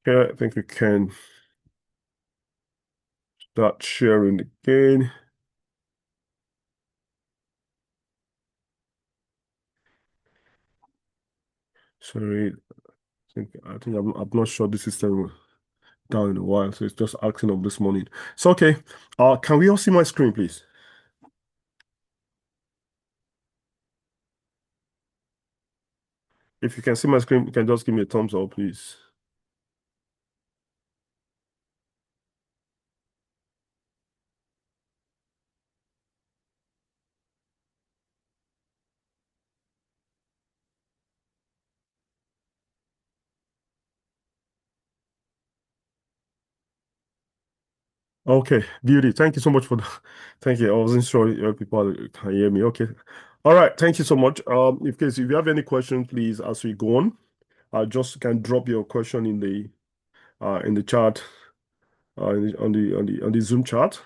Okay, I think we can start sharing again. Sorry, I think I'm not sure the system down in a while, so it's just acting up this morning. So okay, can we all see my screen, please? If you can see my screen, you can just give me a thumbs up, please. Okay, beauty. Thank you so much for the. Thank you. I wasn't sure people can hear me. Okay. All right. Thank you so much. If you have any questions, please, as we go on, just can drop your question in the chat, on the Zoom chat.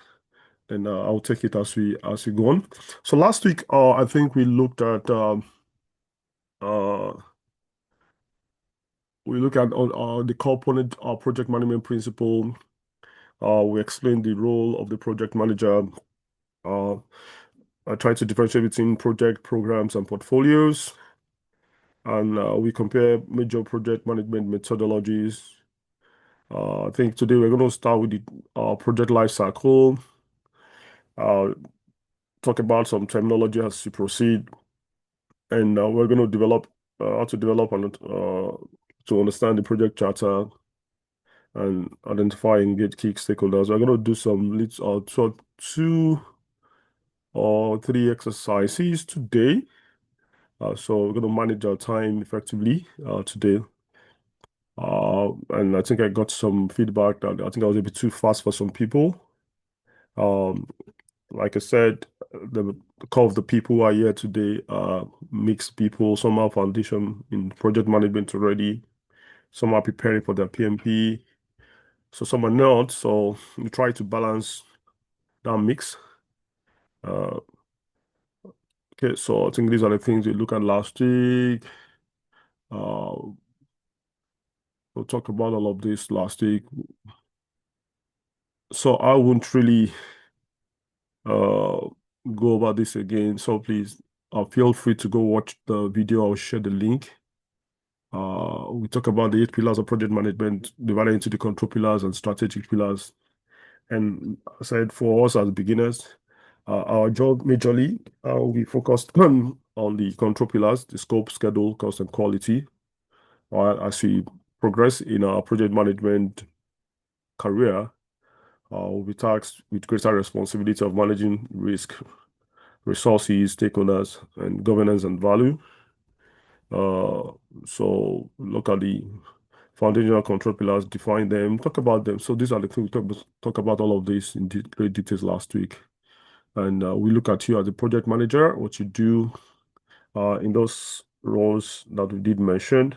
And I'll take it as we go on. So last week, I think uh, we looked at the component project management principle. We explained the role of the project manager. Uh, I tried to differentiate between project programs and portfolios, and we compare major project management methodologies. I think today we're going to start with the project lifecycle. Uh, talk about some terminology as we proceed. And we're going to develop how to develop and to understand the project charter and identify and engage key stakeholders. We're going to do some two or three exercises today. So we're going to manage our time effectively today. And I think I got some feedback that I think I was a bit too fast for some people. Um, like I said, the core of the people who are here today are mixed people. Some have foundation in project management already. Some are preparing for their PMP, so some are not. So we try to balance that mix. Uh, okay, so I think these are the things we look at last week. Uh, we'll talk about all of this last week. So I won't really uh, go over this again. So please feel free to go watch the video. I'll share the link. We talk about the eight pillars of project management divided into the control pillars and strategic pillars. And I said for us as beginners, our job majorly we focused on the control pillars, the scope, schedule, cost, and quality. While as we progress in our project management career, we'll be tasked with greater responsibility of managing risk, resources, stakeholders, and governance and value. Uh, so look at the foundational control pillars, define them, talk about them. So these are the things talk about all of this in great details last week. And we look at you as a project manager, what you do in those roles that we did mention.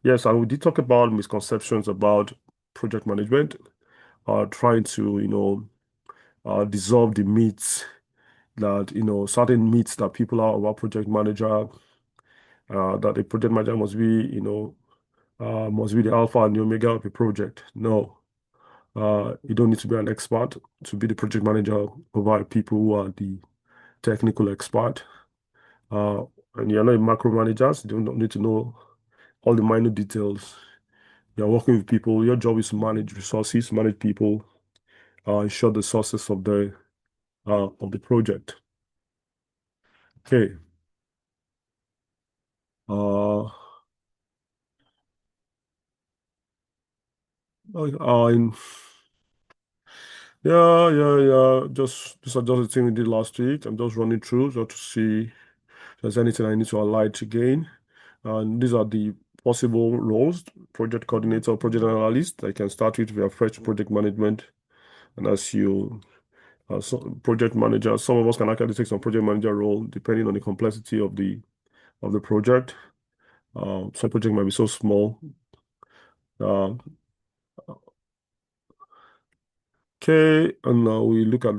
Yes, and we did talk about misconceptions about project management, trying to, dissolve the myths that, certain myths that people are about project manager, that a project manager must be the alpha and the omega of a project. No, you don't need to be an expert to be the project manager. Provide people who are the technical expert. Uh, and you're not a macro manager, so you don't need to know all the minor details. You're working with people. Your job is to manage resources, manage people, ensure the success of the project. Okay. Uh, in Yeah, yeah, yeah. Just these are just the thing we did last week. I'm just running through just to see if there's anything I need to highlight again. And these are the possible roles: project coordinator, project analyst. I can start with via fresh project management. And as you project manager, some of us can actually take some project manager role depending on the complexity of the project. Some project might be so small. Uh, okay, and now we look at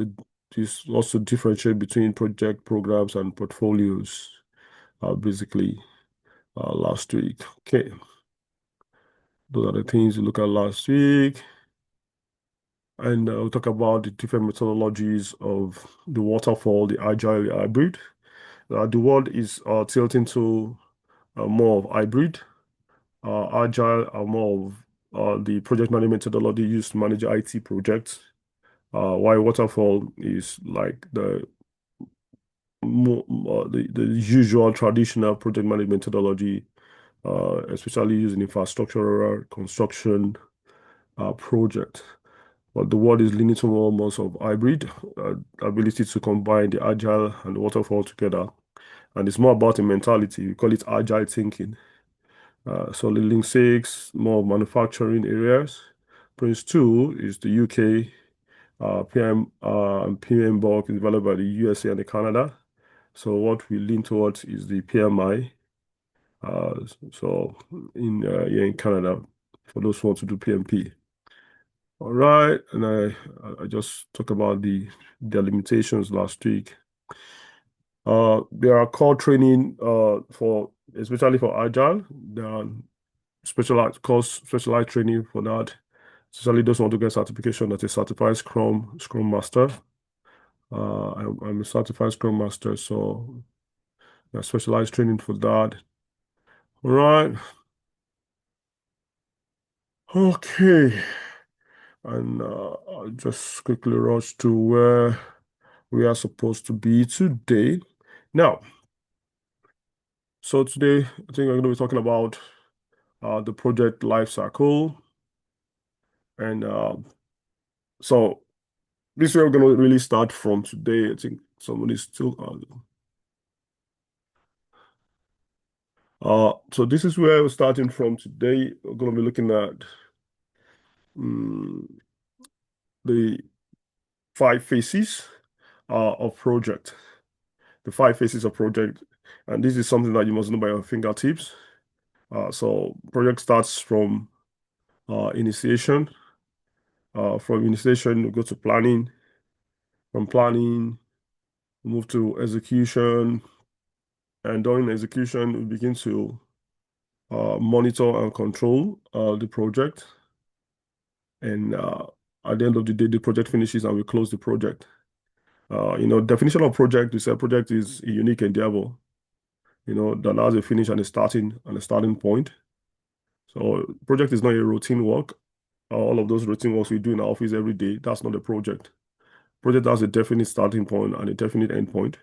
this also differentiate between project programs and portfolios. Basically last week. Okay. Those are the things we looked at last week. And we'll talk about the different methodologies of the waterfall, the agile, the hybrid. The world is tilting to more of hybrid. Agile are more of the project management methodology used to manage IT projects. While waterfall is like the usual traditional project management methodology, especially used in infrastructural construction project. But the world is leaning toward more of hybrid, ability to combine the agile and the waterfall together. And it's more about a mentality. We call it agile thinking. So the Link 6, more manufacturing areas. Prince 2 is the UK. And PM bulk is developed by the USA and the Canada. So what we lean towards is the PMI. So in here in Canada, for those who want to do PMP. All right, and I just talked about the limitations last week. There are core training for especially for agile. There are specialized training for that. Especially those who want to get certification as a certified Scrum Master. I'm a certified Scrum Master, so there's specialized training for that. All right. Okay. And I'll just quickly rush to where we are supposed to be today. Now, so today I think we're going to be talking about the project life cycle. And so this is where we're going to really start from today. I think somebody's still so this is where we're starting from today. We're going to be looking at mm, the five phases of project. The five phases of project, and this is something that you must know by your fingertips. So project starts from initiation. From initiation, we go to planning. From planning, we move to execution, and during execution, we begin to monitor and control the project. And at the end of the day, the project finishes and we close the project. Definition of project, we said project is a unique endeavor, that has a finish and a starting point. So project is not a routine work. All of those routine works we do in our office every day, that's not a project. Project has a definite starting point and a definite end point.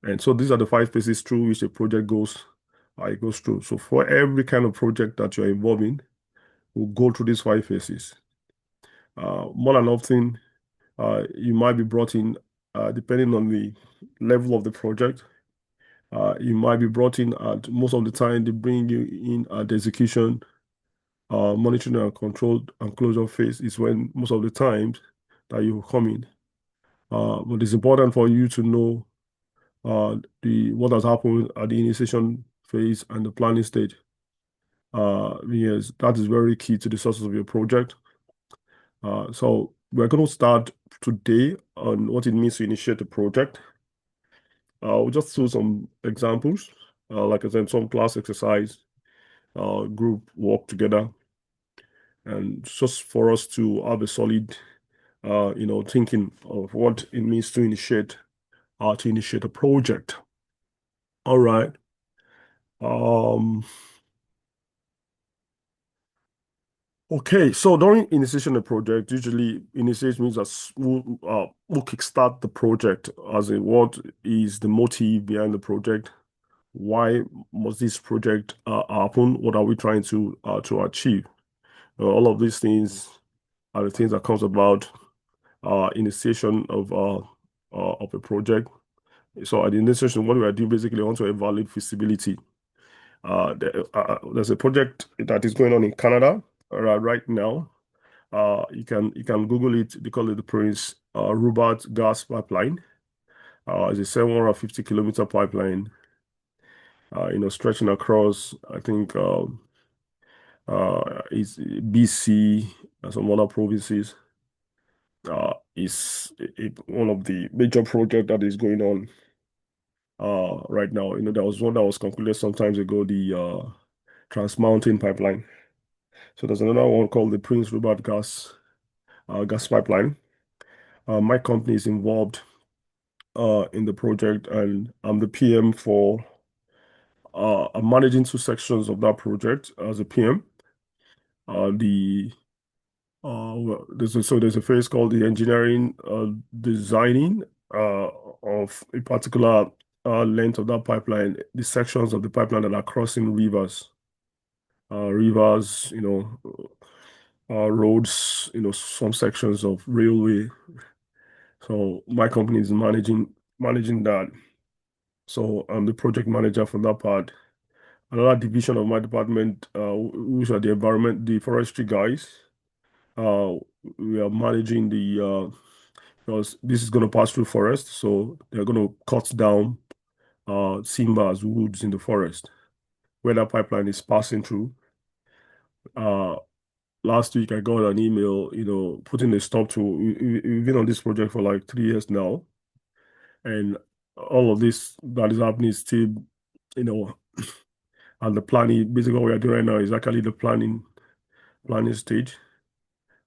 And so these are the five phases through which a project it goes through. So for every kind of project that you're involved in, we'll go through these five phases. More than often, you might be brought in, depending on the level of the project. You might be brought in at most of the time, they bring you in at the execution, monitoring and control and closure phase is when most of the times that you come in. But it's important for you to know what has happened at the initiation phase and the planning stage. Because that is very key to the success of your project. So we're going to start today on what it means to initiate a project. We'll just do some examples, like I said, some class exercise, group work together, and just for us to have a solid, thinking of what it means to initiate a project. All right. Um, okay, so during initiation of a project, usually initiate means that we'll kickstart the project, as in what is the motive behind the project? Why must this project happen? What are we trying to achieve? All of these things are the things that comes about initiation of a project. So at the initiation, what we are doing basically, we want to evaluate feasibility. There's a project that is going on in Canada right now. You can Google it. They call it the Prince Rupert Gas Pipeline. It's a 750-kilometer pipeline. Stretching across, I think, it's BC and some other provinces. Is one of the major projects that is going on right now. There was one that was concluded some times ago, the Trans Mountain Pipeline. So there's another one called the Prince Rupert gas pipeline. My company is involved in the project, and I'm the PM for I'm managing two sections of that project as a PM. The well, there's a phase called the engineering designing of a particular length of that pipeline, the sections of the pipeline that are crossing rivers, roads, some sections of railway. So my company is managing that. So I'm the project manager for that part. Another division of my department, which are the forestry guys. Uh, we are managing because this is going to pass through forest, so they're going to cut down timbers, woods in the forest where that pipeline is passing through. Uh, Last week I got an email, putting a stop to. We've been on this project for like 3 years now, and all of this that is happening is still, you know, and the planning. Basically, what we are doing right now is actually the planning stage.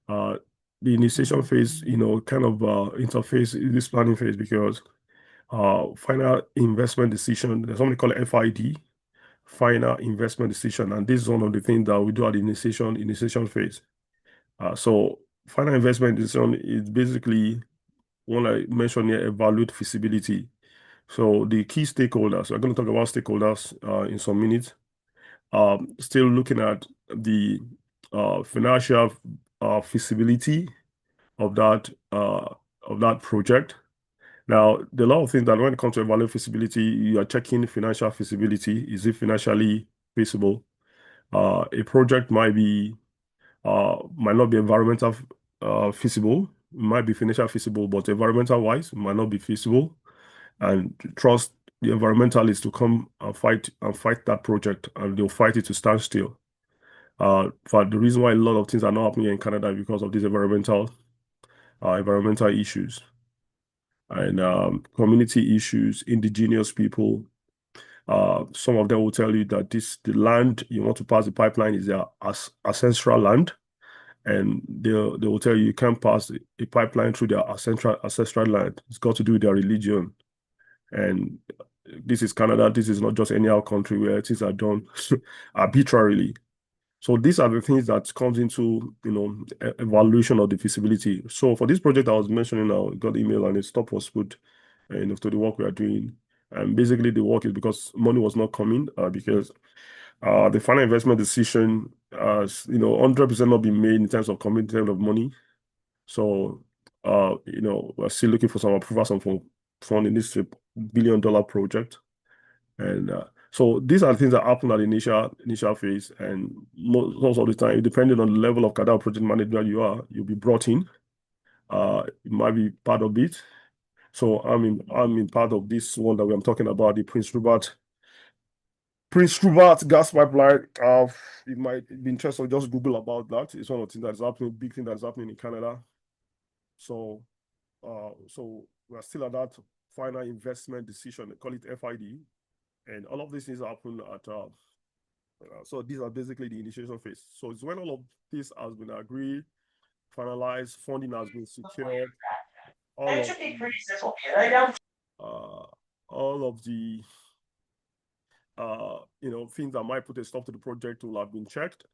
Uh, the initiation phase, kind of interface this planning phase because final investment decision. There's something called FID, final investment decision, and this is one of the things that we do at the initiation phase. So final investment decision is basically one I mentioned here, evaluate feasibility. So the key stakeholders, we're going to talk about stakeholders in some minutes. Still looking at the financial feasibility of that project. Now, there are a lot of things that when it comes to evaluate feasibility, you are checking financial feasibility. Is it financially feasible? A project might not be environmental feasible, might be financial feasible, but environmental wise, might not be feasible. And trust the environmentalists to come and fight that project, and they'll fight it to stand still. For the reason why a lot of things are not happening in Canada is because of these environmental issues and community issues, indigenous people. Some of them will tell you that the land you want to pass the pipeline is their ancestral land, and they will tell you you can't pass a pipeline through their ancestral land. It's got to do with their religion. And this is Canada. This is not just any other country where things are done arbitrarily. So these are the things that comes into, evaluation of the feasibility. So for this project I was mentioning now, I got email and a stop was put, to the work we are doing. And basically the work is because money was not coming, because the final investment decision, 100% not been made in terms of commitment of money. So, we're still looking for some approval from funding this $1 billion project. And so these are the things that happen at the initial phase. And most of the time, depending on the level of Kadao project manager you are, you'll be brought in. It might be part of it. So I'm in part of this one that I'm talking about, the Prince Rupert gas pipeline. You might be interested, just Google about that. It's one of the things that's happening, big thing that's happening in Canada. So we're still at that final investment decision. They call it FID, and all of these things happen at. So these are basically the initiation phase. So it's when all of this has been agreed, finalized, funding has been secured, all of uh, all of the things that might put a stop to the project will have been checked.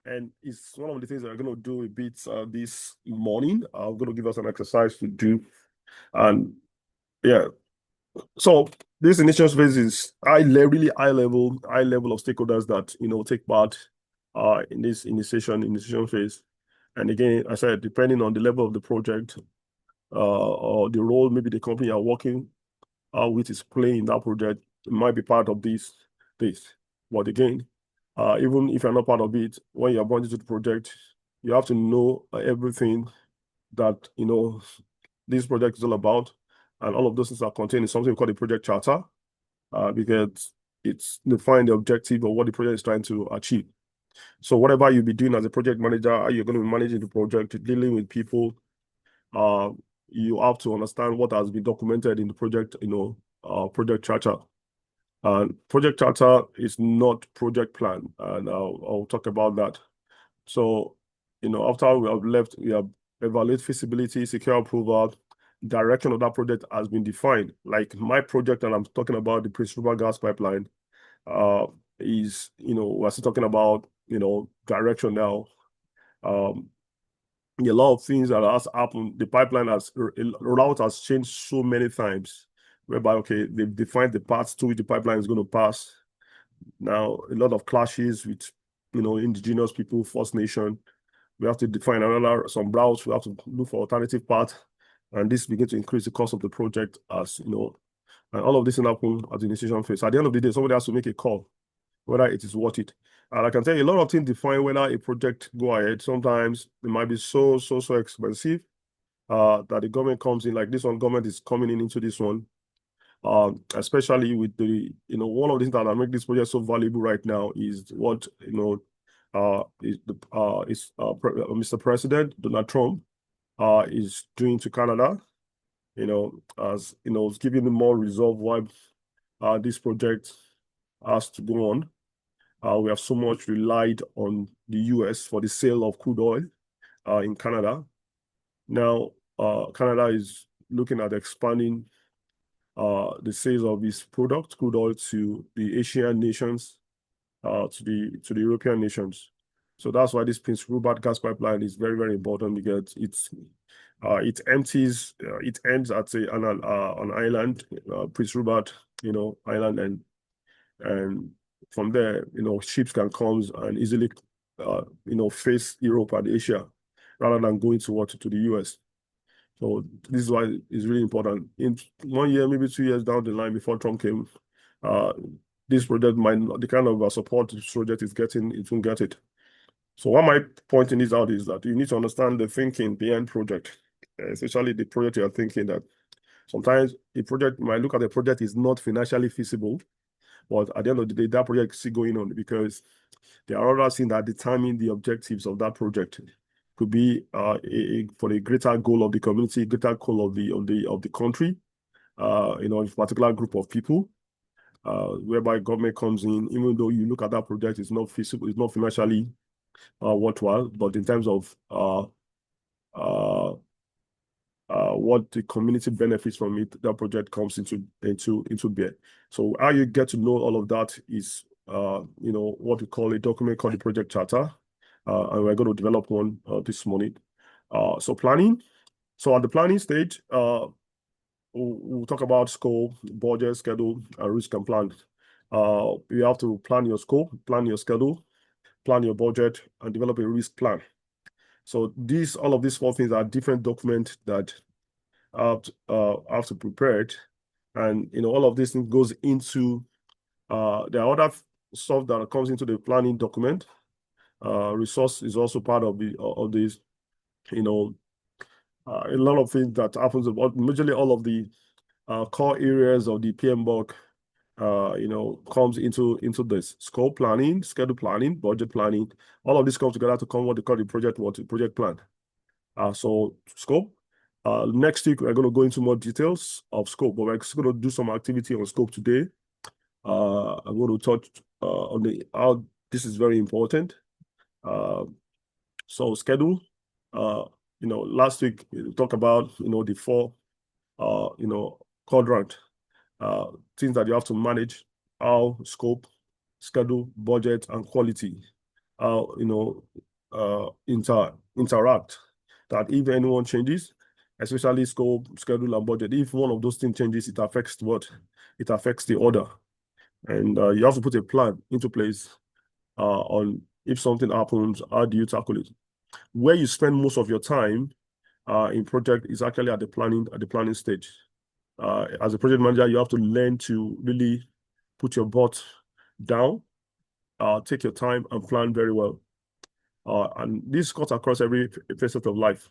And it's one of the things that I'm going to do a bit this morning. I'm going to give us an exercise to do. And yeah, so this initial phase is really high level of stakeholders that take part in this initiation phase. And again, I said, depending on the level of the project or the role maybe the company are working with is playing in that project, it might be part of this. But again, even if you're not part of it, when you're brought into the project, you have to know everything that this project is all about, and all of those things are contained in something called a project charter, because it's define the objective of what the project is trying to achieve. So whatever you'll be doing as a project manager, you're going to be managing the project, dealing with people. You have to understand what has been documented in the project, project charter. Project charter is not project plan, and I'll talk about that. So, after we have evaluate feasibility, secure approval, direction of that project has been defined. Like my project, and I'm talking about the Prince Rupert gas pipeline, uh, is, we're still talking about, direction now. Um, a lot of things that has happened. The pipeline route has changed so many times, whereby, okay, they've defined the paths to which the pipeline is going to pass. Now, a lot of clashes with, indigenous people, First Nation. We have to define some routes. We have to look for alternative paths. And this begins to increase the cost of the project and all of this will happen at the initiation phase. At the end of the day, somebody has to make a call whether it is worth it. And I can tell you a lot of things define whether a project go ahead. Sometimes it might be so expensive that the government comes in, like this one, government is coming in into this one. Especially with one of the things that make this project so valuable right now is what, Mr. President Donald Trump is doing to Canada, as, it's giving them more resolve why this project has to go on. We have so much relied on the US for the sale of crude oil in Canada. Now, Canada is looking at expanding the sales of its product, crude oil, to the Asian nations, to the European nations. So that's why this Prince Rupert gas pipeline is very, very important, because it ends at an island, Prince Rupert, island, and from there, ships can come and easily, face Europe and Asia rather than going to the US. So this is why it's really important. In 1 year, maybe 2 years down the line before Trump came, uh, this project might not, the kind of support this project is getting, it won't get it. So what my pointing this out is that you need to understand the thinking behind project, especially the project you are thinking that sometimes a project might look at a project is not financially feasible, but at the end of the day, that project is still going on because there are other things that determine the objectives of that project. Could be for a greater goal of the community, greater goal of the country, a particular group of people, whereby government comes in, even though you look at that project, it's not feasible, it's not financially worthwhile, but in terms of uh, what the community benefits from it, that project comes into bear. So how you get to know all of that is what we call a document called the project charter, and we're going to develop one this morning. So planning. So at the planning stage, we'll talk about scope, budget, schedule, and risk and plan. You have to plan your scope, plan your schedule, plan your budget, and develop a risk plan. So all of these four things are different documents that have to prepare it. And all of this thing goes into there are other stuff that comes into the planning document. Resource is also part of this. A lot of things that happens about majorly all of the core areas of the PMBOK comes into this scope planning, schedule planning, budget planning. All of this comes together to come what they call the project plan. So scope. Next week, we're going to go into more details of scope, but we're just going to do some activity on scope today. I'm going to touch on how this is very important. So schedule. Last week we talked about the four quadrant things that you have to manage: how scope, schedule, budget, and quality. How interact. That if anyone changes, especially scope, schedule, and budget, if one of those things changes, it affects what? It affects the order. And you have to put a plan into place on if something happens, how do you tackle it? Where you spend most of your time in project is actually at the planning stage. As a project manager, you have to learn to really put your butt down, take your time, and plan very well. And this cuts across every facet of life.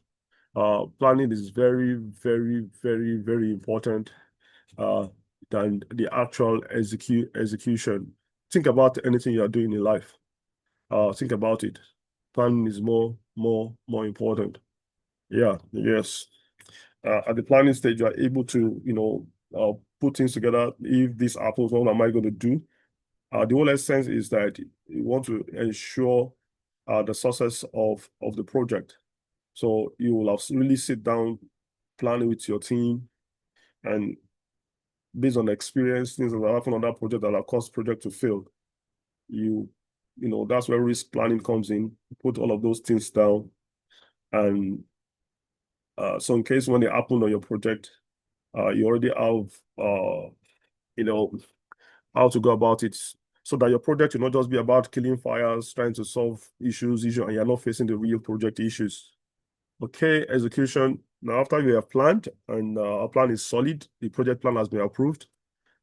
Planning is very, very, very, very important than the actual execution. Think about anything you are doing in life. Think about it. Planning is more important. Yeah, yes. At the planning stage, you are able to, put things together. If this happens, what am I going to do? The whole essence is that you want to ensure the success of the project. So you will have really sit down, plan with your team, and based on the experience, things that have happened on that project that have caused project to fail. You, that's where risk planning comes in. Put all of those things down, and so in case when they happen on your project, you already have you know how to go about it, so that your project will not just be about killing fires, trying to solve issues, and you're not facing the real project issues. Okay, execution. Now, after you have planned and our plan is solid, the project plan has been approved,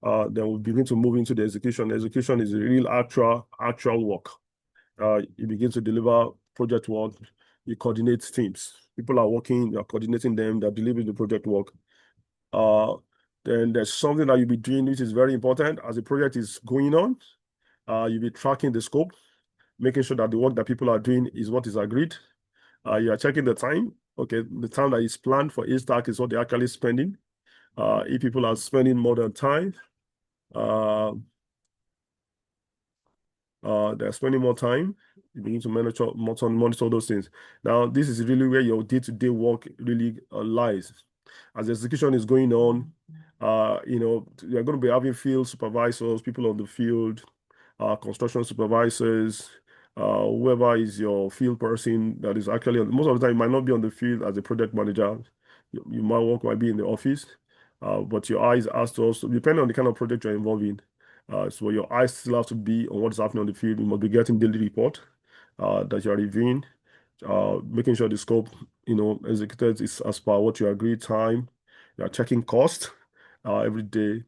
then we begin to move into the execution. Execution is the real actual work. You begin to deliver project work, you coordinate teams. People are working, you're coordinating them, they're delivering the project work. Uh, then there's something that you'll be doing, which is very important as the project is going on. You'll be tracking the scope, making sure that the work that people are doing is what is agreed. You are checking the time. Okay, the time that is planned for each task is what they're actually spending. If people are spending more than time, uh, they're spending more time. You begin to monitor those things. Now, this is really where your day-to-day work really lies. As the execution is going on, you're going to be having field supervisors, people on the field, construction supervisors, whoever is your field person that is actually most of the time you might not be on the field as a project manager. You might be in the office, but your eyes has to also depending on the kind of project you're involved in. So your eyes still have to be on what's happening on the field. You must be getting daily report that you're reviewing, making sure the scope, executed is as per what you agreed time. You're checking cost every day.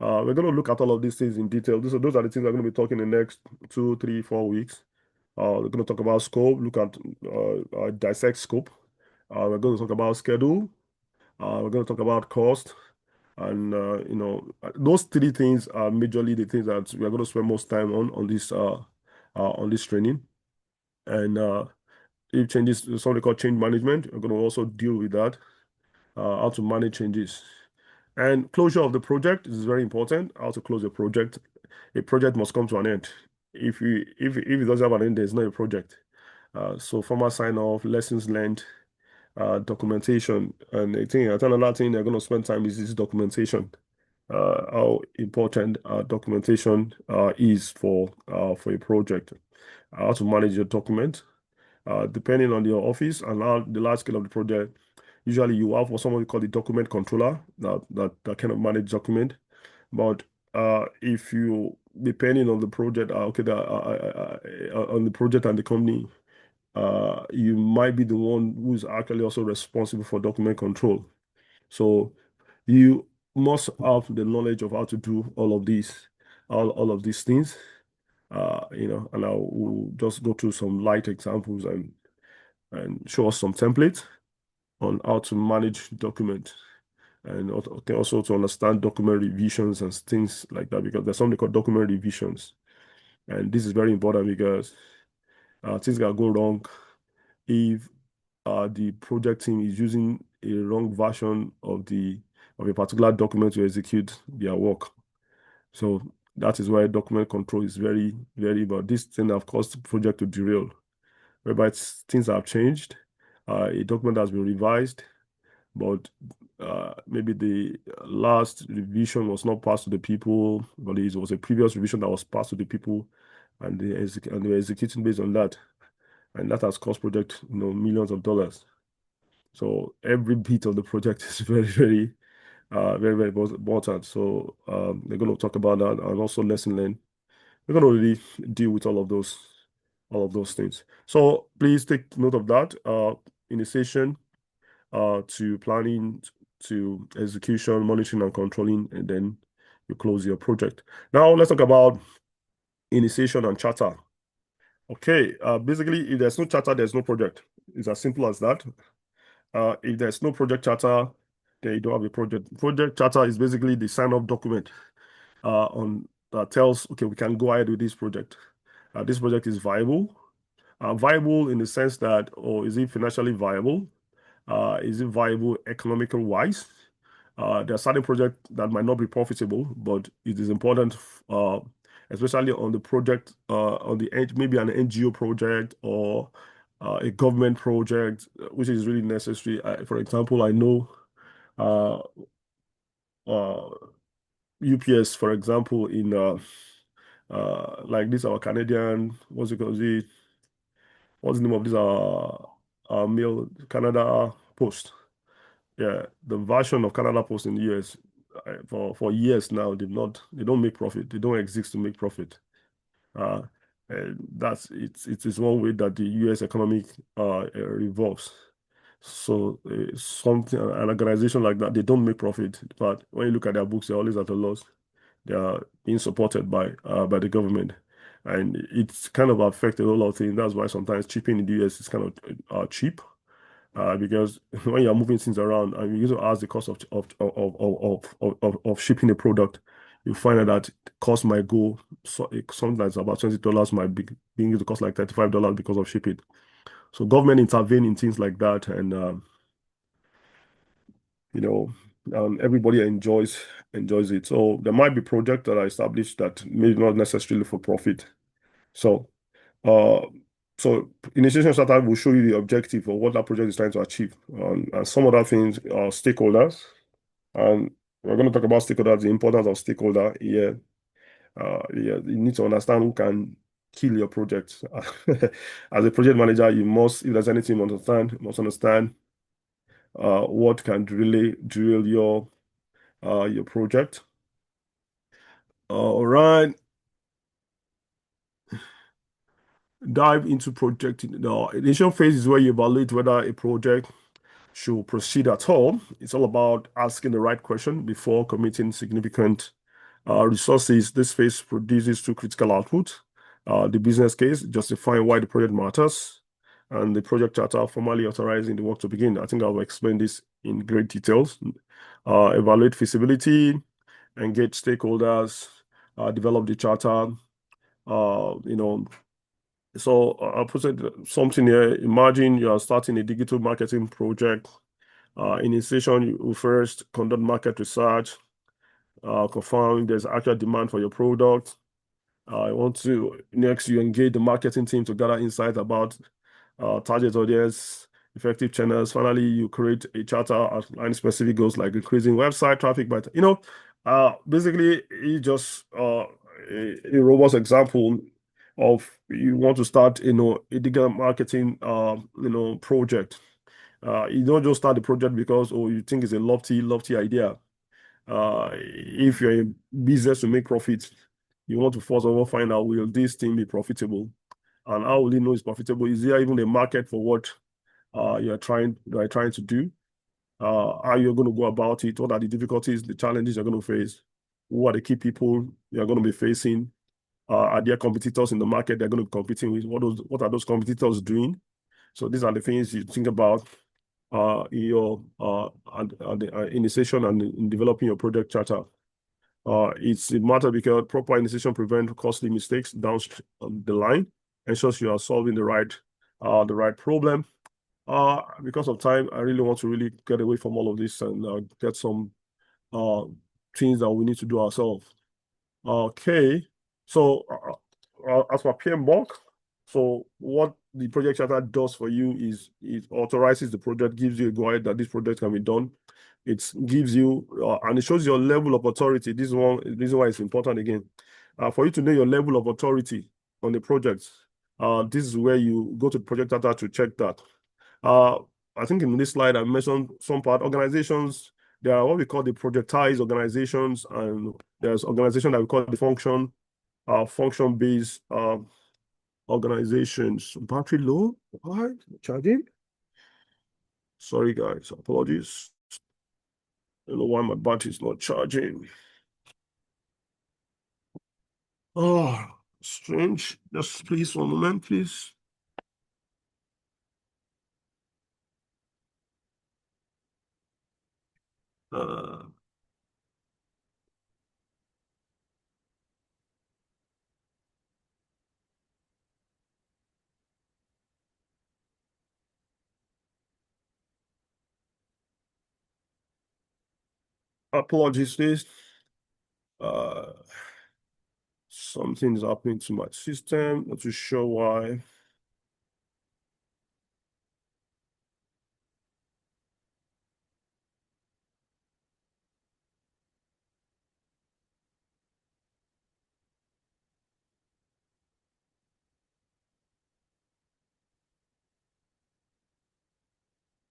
We're going to look at all of these things in detail. Those are the things we're going to be talking in the next 2, 3, 4 weeks. We're going to talk about scope, look at dissect scope. We're going to talk about schedule. We're going to talk about cost. And those three things are majorly the things that we are going to spend most time on this training. And if changes, something called change management, we're going to also deal with that, how to manage changes. And closure of the project is very important. How to close a project. A project must come to an end. If it doesn't have an end, there's not a project. So formal sign off, lessons learned, documentation, and I think another thing they're going to spend time is this documentation. How important documentation is for a project. How to manage your document, depending on your office and how the large scale of the project. Usually, you have what someone call the document controller that kind of manage document. But if you depending on the project, on the project and the company, you might be the one who's actually also responsible for document control. So you must have the knowledge of how to do all of these things. And I will just go through some light examples and show us some templates on how to manage document and also to understand document revisions and things like that, because there's something called document revisions. And this is very important because things can go wrong if the project team is using a wrong version of a particular document to execute their work. So that is why document control is very, very, but this thing have caused the project to derail, whereby things have changed. A document has been revised, but maybe the last revision was not passed to the people, but it was a previous revision that was passed to the people, and they were executing based on that, and that has cost project millions of dollars. So every bit of the project is very, very, very, very important. So they're going to talk about that and also lesson learned. We're going to really deal with all of those things. So please take note of that. Initiation to planning to execution, monitoring and controlling, and then you close your project. Now let's talk about initiation and charter. Okay, basically, if there's no charter, there's no project. It's as simple as that. If there's no project charter, then you don't have a project. Project charter is basically the sign-off document on that tells, okay, we can go ahead with this project. This project is viable. Viable in the sense that, or is it financially viable? Is it viable economical wise? There are certain projects that might not be profitable, but it is important especially on the project, on the maybe an NGO project or a government project, which is really necessary. For example, I know uh, uh, UPS, for example, in like this our Canadian, what's it called? What's the name of this mail Canada Post? Yeah, the version of Canada Post in the US for years now they don't make profit. They don't exist to make profit. Uh, and that's it is one way that the US economic revolves. So something an organization like that they don't make profit, but when you look at their books, they're always at a loss. They are being supported by the government, and it's kind of affected a lot of things. That's why sometimes shipping in the US is kind of cheap because when you're moving things around and you need to ask the cost of shipping a product, you find out that the cost might go something that's about $20 might be being to cost like $35 because of shipping. So government intervene in things like that, and you know, everybody enjoys it. So there might be projects that are established that maybe not necessarily for profit. So uh, so initiation startup will show you the objective of what that project is trying to achieve. And some other things are stakeholders. And we're going to talk about stakeholders, the importance of stakeholder here. Yeah, you need to understand who can kill your project. As a project manager, you must, if there's anything you must understand what can really drill your project. All right, dive into project. The initial phase is where you evaluate whether a project should proceed at all. It's all about asking the right question before committing significant resources. This phase produces two critical outputs. The business case, justifying why the project matters, and the project charter formally authorizing the work to begin. I think I'll explain this in great details. Evaluate feasibility, engage stakeholders, develop the charter. You know, so I'll put something here. Imagine you are starting a digital marketing project. Initiation, you will first conduct market research, confirm there's actual demand for your product. I want to next you engage the marketing team to gather insights about target audience, effective channels. Finally, you create a charter outlining specific goals like increasing website traffic. But basically, it's just a robust example of you want to start, a digital marketing, project. You don't just start the project because you think it's a lofty idea. If you're in business to make profit, you want to first of all find out will this thing be profitable, and how will you know it's profitable? Is there even a market for what you're trying to do? How you're going to go about it? What are the difficulties, the challenges you're going to face? Who are the key people you're going to be facing? Are there competitors in the market they're going to be competing with? What are those competitors doing? So these are the things you think about in your initiation and in developing your project charter. It's a matter because proper initiation prevents costly mistakes down the line, ensures you are solving the right problem. Because of time, I really want to really get away from all of this and get some uh, things that we need to do ourselves. Okay, so as for PMBOK, so what the project charter does for you is it authorizes the project, gives you a guide that this project can be done. It gives you and it shows your level of authority. This is why it's important again. For you to know your level of authority on the project, this is where you go to the project charter to check that. Uh, I think in this slide I mentioned some part organizations. There are what we call the projectized organizations, and there's organization that we call the function-based organizations. Battery low. Why? Charging? Sorry, guys. Apologies. I don't know why my battery is not charging. Oh, strange. Just please, one moment, please. Uh, Apologies, please. Uh, Something is happening to my system. Not too sure why.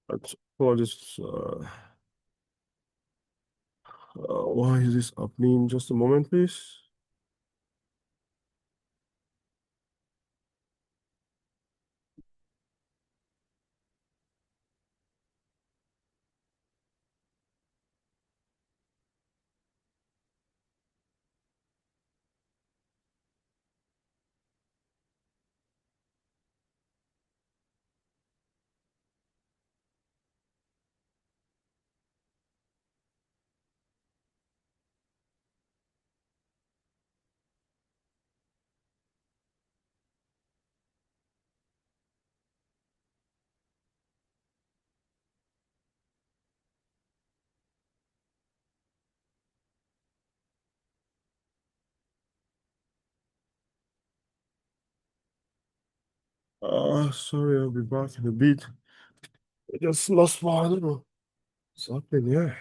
But for this, why is this happening? Just a moment, please. Sorry, I'll be back in a bit. I just lost power. I don't know what's happening here.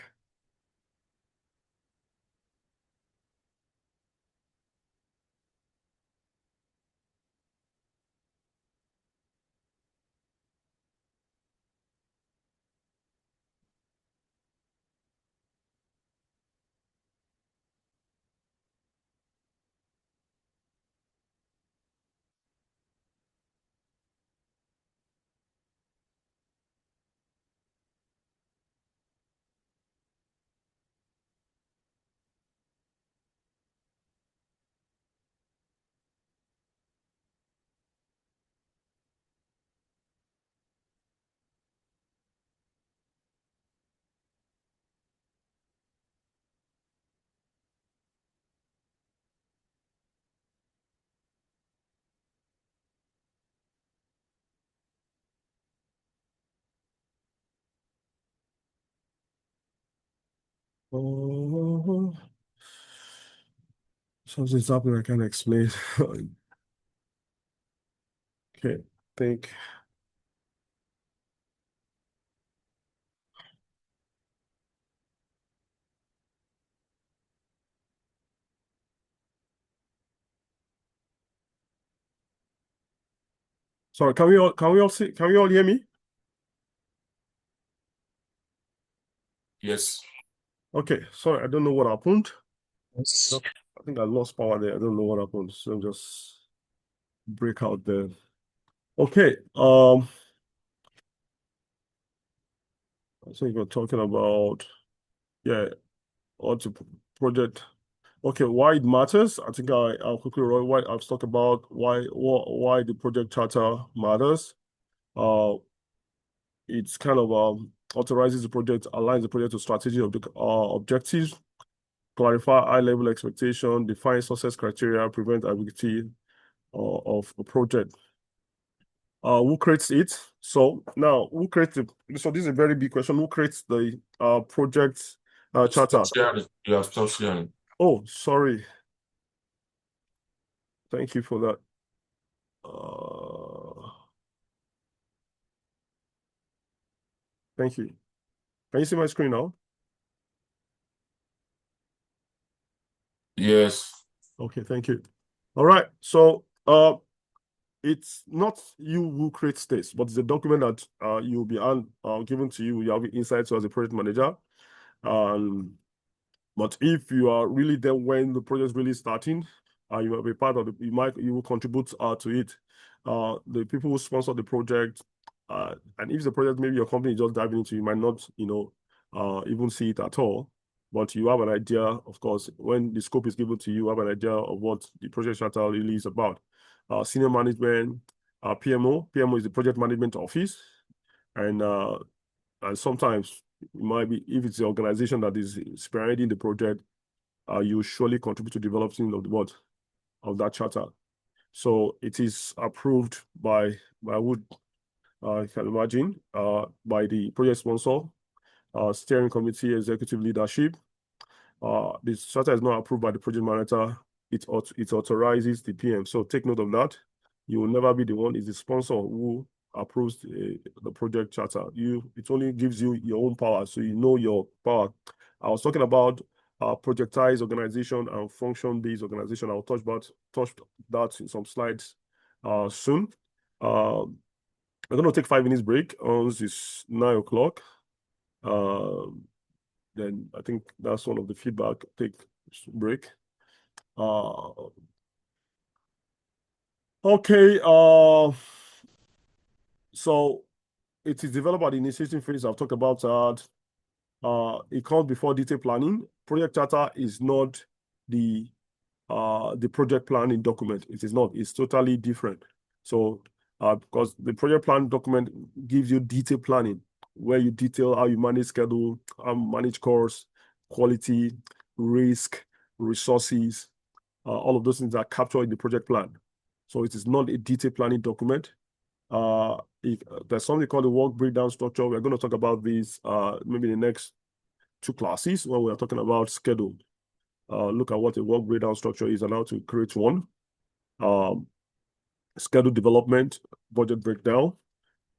Oh, something's happening. I can't explain. Okay, think. Sorry, can we all hear me? Yes. Okay, sorry, I don't know what happened. Yes. I think I lost power there. I don't know what happened. So just break out there. Okay. I think we're talking about, yeah, what's the project. Okay, why it matters. I think I'll quickly run why I've talked about why the project charter matters. Uh, it's kind of authorizes the project, aligns the project to strategy objectives, clarify high-level expectation, define success criteria, prevent ambiguity of a project. Who creates it? So now, who creates it? So this is a very big question. Who creates the project charter? You have stopped sharing. Oh, sorry. Thank you for that. Uh, thank you. Can you see my screen now? Yes. Okay, thank you. All right. So it's not you who creates this, but it's a document that you'll be given to you. You have insights as a project manager. Um, But if you are really there when the project is really starting, you will be part of you will contribute to it. The people who sponsor the project, and if the project maybe your company is just diving into, you might not, even see it at all. But you have an idea, of course, when the scope is given to you, you have an idea of what the project charter really is about. Senior management, PMO is the project management office, and sometimes it might be if it's the organization that is spearheading the project, you surely contribute to developing of the board of that charter. So it is approved by would I can imagine by the project sponsor, steering committee, executive leadership. The charter is not approved by the project manager it authorizes the PM. So take note of that. You will never be the one. It's the sponsor who approves the project charter. It only gives you your own power, so you know your power. I was talking about projectized organization and function-based organization. I'll touch that in some slides soon. I'm going to take 5 minutes break. Once it's 9 o'clock, then I think that's one of the feedback. Take break. Okay. So it is developed at the initiation phase. I've talked about that. It comes before detailed planning. Project charter is not the project planning document. It is not. It's totally different. So because the project plan document gives you detailed planning, where you detail how you manage schedule, how you manage course, quality, risk, resources, all of those things are captured in the project plan. So it is not a detailed planning document. There's something called the work breakdown structure. We're going to talk about this maybe in the next 2 classes when we are talking about schedule. Look at what a work breakdown structure is and how to create one. Schedule development, budget breakdown.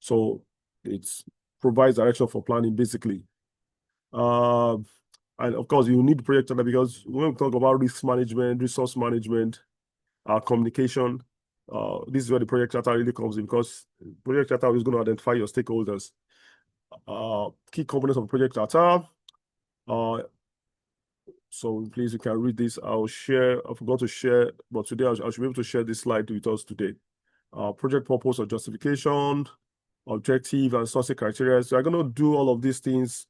So it provides direction for planning, basically. And of course, you need project charter because when we talk about risk management, resource management, communication, this is where the project charter really comes in, because project charter is going to identify your stakeholders. Key components of project charter. So please, you can read this. I'll share. I forgot to share, but today I should be able to share this slide with us today. Project purpose or justification, objective and sourcing criteria. So I'm going to do all of these things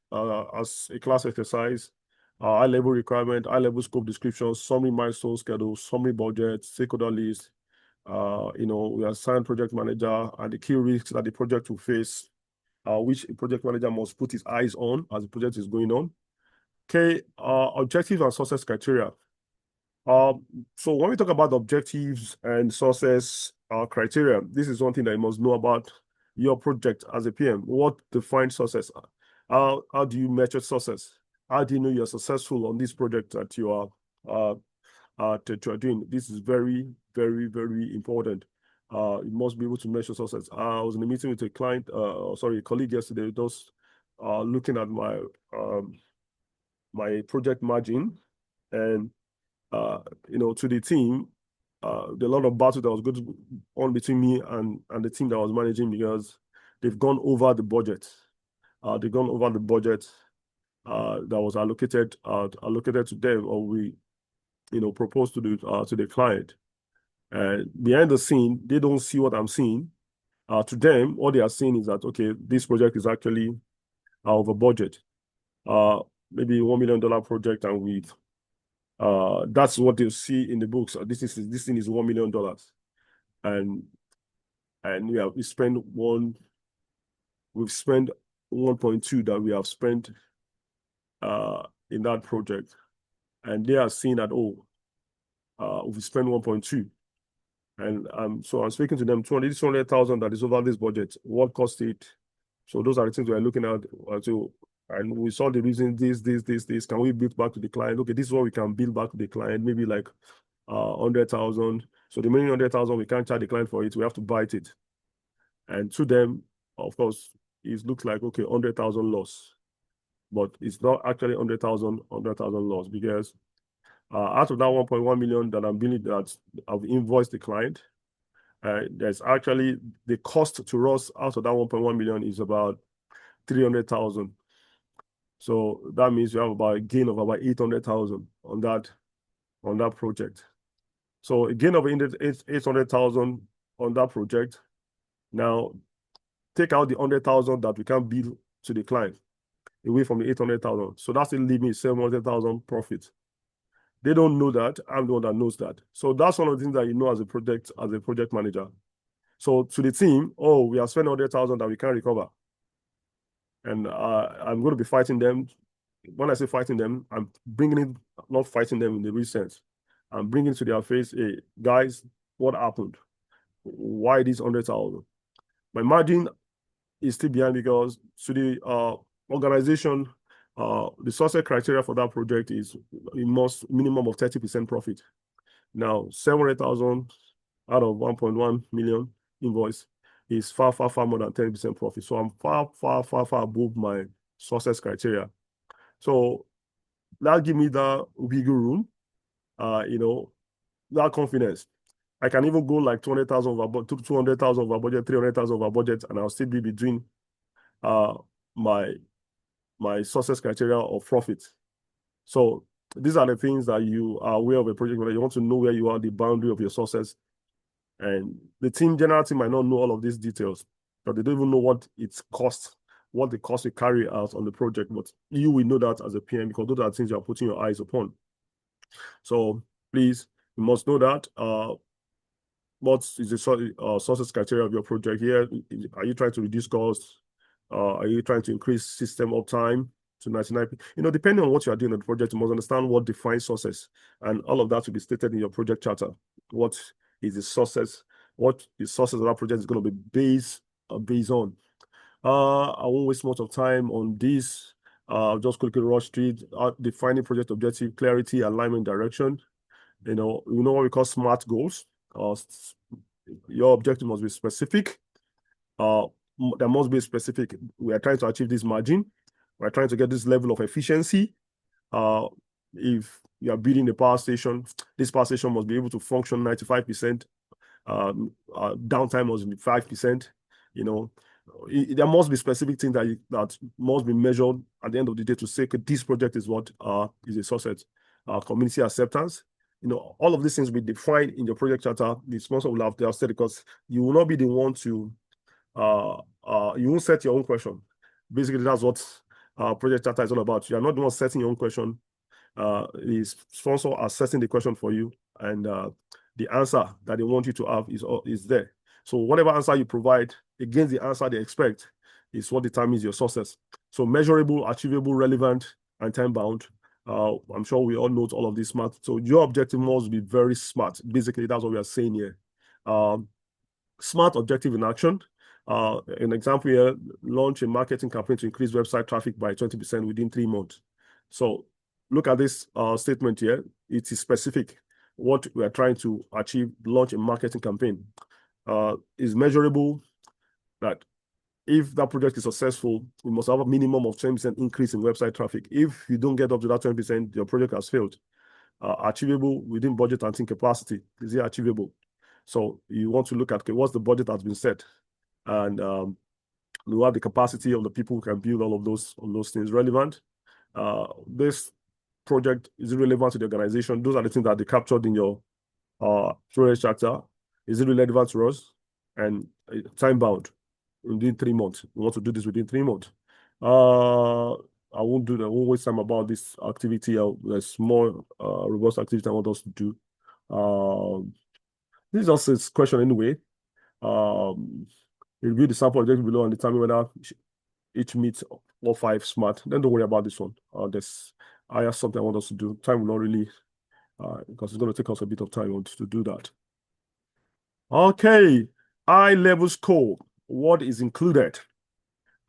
as a class exercise. High-level requirement, high-level scope description, summary milestone schedule, summary budget, stakeholder list. We assign project manager and the key risks that the project will face, which a project manager must put his eyes on as the project is going on. Okay, objectives and success criteria. So when we talk about objectives and success criteria, this is one thing that you must know about your project as a PM. What defines success? How do you measure success? How do you know you're successful on this project that you are doing? This is very, very, very important. You must be able to measure success. I was in a meeting with a client, a colleague yesterday, just looking at my project margin, and to the team, the lot of battle that was going on between me and the team that was managing, because they've gone over the budget. They've gone over the budget that was allocated to them, or we, proposed to the client. And behind the scene, they don't see what I'm seeing. To them, what they are seeing is that, okay, this project is actually over budget. Maybe $1 million project, and that's what they see in the books. This thing is $1 million, and we've spent 1.2 that we have spent in that project, and they are seeing that, we've spent 1.2, and so I'm speaking to them, 200,000 that is over this budget. What cost it? So those are the things we are looking at. And we saw the reason, this. Can we build back to the client? Okay, this is what we can build back to the client, maybe like 100,000. So the remaining 100,000, we can't charge the client for it. We have to bite it. And to them, of course, it looks like, okay, 100,000 loss. But it's not actually 100,000 loss, because out of that 1.1 million that I'm billing, that I've invoiced the client, there's actually the cost to us out of that 1.1 million is about 300,000. So that means you have about a gain of about 800,000 on that project. So a gain of 800,000 on that project. Now, take out the 100,000 that we can bill to the client away from the 800,000. So that's still leaving 700,000 profit. They don't know that. I'm the one that knows that. So that's one of the things that you know as a project manager. So to the team, we have spent 100,000 that we can't recover. And I'm going to be fighting them. When I say fighting them, I'm bringing it, not fighting them in the real sense. I'm bringing to their face, hey, guys, what happened? Why this 100,000? My margin is still behind, because to the organization, the success criteria for that project is minimum of 30% profit. Now, 700,000 out of 1.1 million invoice is far, far, far more than 10% profit. So I'm far, far, far, far above my success criteria. So that give me that wiggle room, that confidence. I can even go like 200,000 over 200,000 over budget, 300,000 over budget, and I'll still be between uh my success criteria of profit. So these are the things that you are aware of a project where you want to know where you are, the boundary of your success. And the general team might not know all of these details, but they don't even know what it costs, what the cost to carry out on the project. But you will know that as a PM because those are things you are putting your eyes upon. So please, you must know that. What is the success criteria of your project here? Are you trying to reduce costs? Are you trying to increase system uptime to 99? Depending on what you are doing on the project, you must understand what defines success. And all of that will be stated in your project charter. What is the success? What the success of that project is going to be based on. I won't waste much of time on this. Just quickly rush through it. Defining project objective, clarity, alignment, direction. What we call SMART goals. Your objective must be specific. There must be specific. We are trying to achieve this margin. We're trying to get this level of efficiency. If you are building a power station, this power station must be able to function 95%. Downtime must be 5%. There must be specific things that must be measured at the end of the day to say, okay, this project is what is a success. Community acceptance. All of these things will be defined in your project charter. The sponsor will have said because you will not be the one to you won't set your own question. Basically, that's what project charter is all about. You are not the one setting your own question. The sponsor are setting the question for you, and the answer that they want you to have is there. So whatever answer you provide against the answer they expect is what determines your success. So measurable, achievable, relevant, and time-bound. I'm sure we all note all of this smart. So your objective must be very smart. Basically, that's what we are saying here. Smart objective in action. An example here, launch a marketing campaign to increase website traffic by 20% within 3 months. So look at this statement here. It is specific. What we are trying to achieve, launch a marketing campaign, is measurable. That if that project is successful, we must have a minimum of 20% increase in website traffic. If you don't get up to that 20%, your project has failed. Achievable within budget and team capacity. Is it achievable? So you want to look at, okay, what's the budget that's been set? And we have the capacity of the people who can build all of those things relevant. This project is relevant to the organization. Those are the things that they captured in your project charter. Is it relevant to us? And time bound within 3 months. We want to do this within 3 months. I won't waste time about this activity. There's more robust activity I want us to do. This is just a question anyway. Review the sample objective below and determine whether each meets all 5 smart. Then don't worry about this one. I have something I want us to do. Time will not really, because it's going to take us a bit of time to do that. Okay, high level scope. What is included?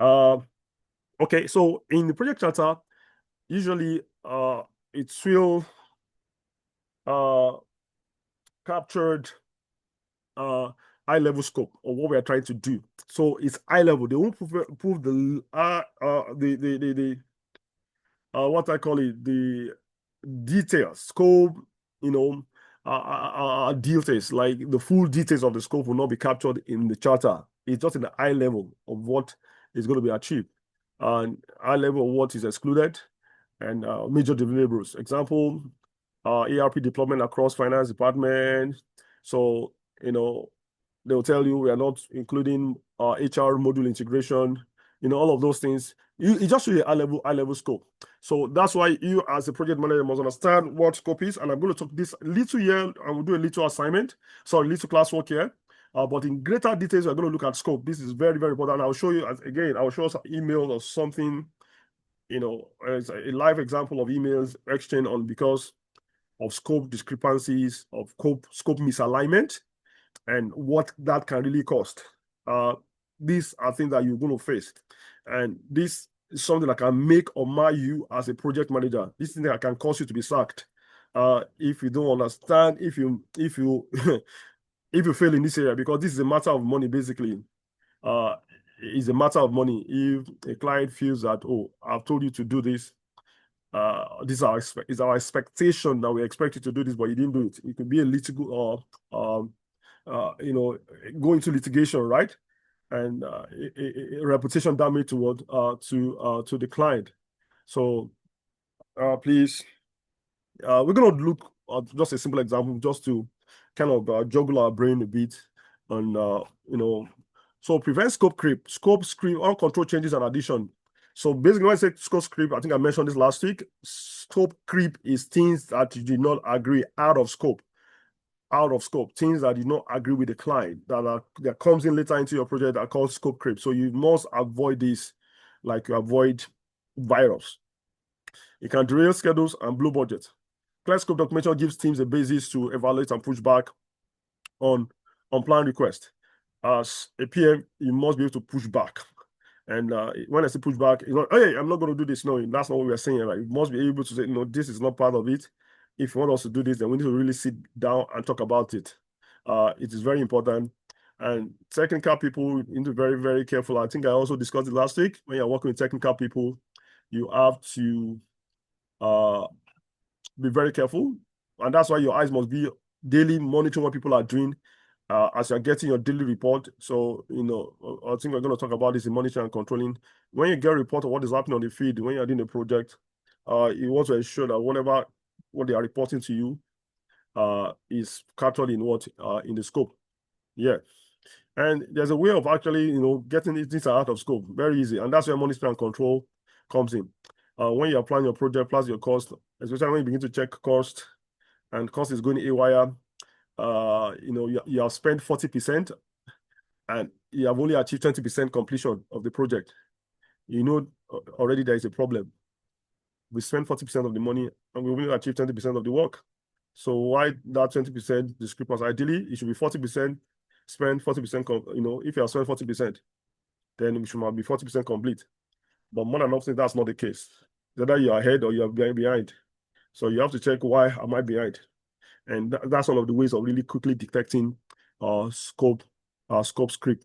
Okay, so in the project charter, usually it's still captured high level scope of what we are trying to do. So it's high level. They won't prove the what I call it, the details, scope, details, like the full details of the scope will not be captured in the charter. It's just in the high level of what is going to be achieved and high level of what is excluded and major deliverables. Example, ERP deployment across finance department. So, they'll tell you we are not including HR module integration, all of those things. It just shows a high level scope. So that's why you as a project manager must understand what scope is. And I'm going to talk this little here and we'll do a little assignment. Sorry, little classwork here. But in greater details, we're going to look at scope. This is very, very important. I'll show you, again, I'll show us emails or something, as a live example of emails exchanged on because of scope discrepancies, of scope misalignment, and what that can really cost. These are things that you're going to face. And this is something that can make or mar you as a project manager. This thing that can cause you to be sacked. if you don't understand, if you if you fail in this area, because this is a matter of money, basically. It's a matter of money. If a client feels that, oh, I've told you to do this, is our expectation that we expect you to do this, but you didn't do it. It could be a litigal or go into litigation, right? And a reputation damage to the client. So please, we're gonna look at just a simple example, just to kind of juggle our brain a bit, and so prevent scope creep, uncontrolled changes and addition. So basically, when I say scope creep, I think I mentioned this last week. Scope creep is things that you did not agree out of scope. Things that you not agree with the client that comes in later into your project that called scope creep. So you must avoid this, like you avoid virus. It can derail schedules and blow budget. Clear scope documentation gives teams a basis to evaluate and push back on plan request. As a PM, you must be able to push back. And when I say push back, it's not, hey, I'm not going to do this. No, that's not what we're saying. Right? You must be able to say, no, this is not part of it. If you want us to do this, then we need to really sit down and talk about it. It is very important. And technical people need to be very, very careful. I think I also discussed it last week. When you're working with technical people, you have to be very careful. And that's why your eyes must be daily monitoring what people are doing as you're getting your daily report. So, I think we're going to talk about this in monitoring and controlling. When you get a report of what is happening on the field, when you're doing a project, you want to ensure that what they are reporting to you is captured in in the scope. Yeah. And there's a way of actually, getting things out of scope. Very easy. And that's where monitoring and control comes in. When you're planning your project, plus your cost, especially when you begin to check cost, and cost is going haywire, you have spent 40% and you have only achieved 20% completion of the project. Already there is a problem. We spent 40% of the money and we only achieved 20% of the work. So why that 20% discrepancy? Ideally, it should be 40% spend, 40%, if you have spent 40%, then we should be 40% complete. But more than often, that's not the case. Either you're ahead or you're behind. So you have to check, why am I behind? And that's one of the ways of really quickly detecting scope creep.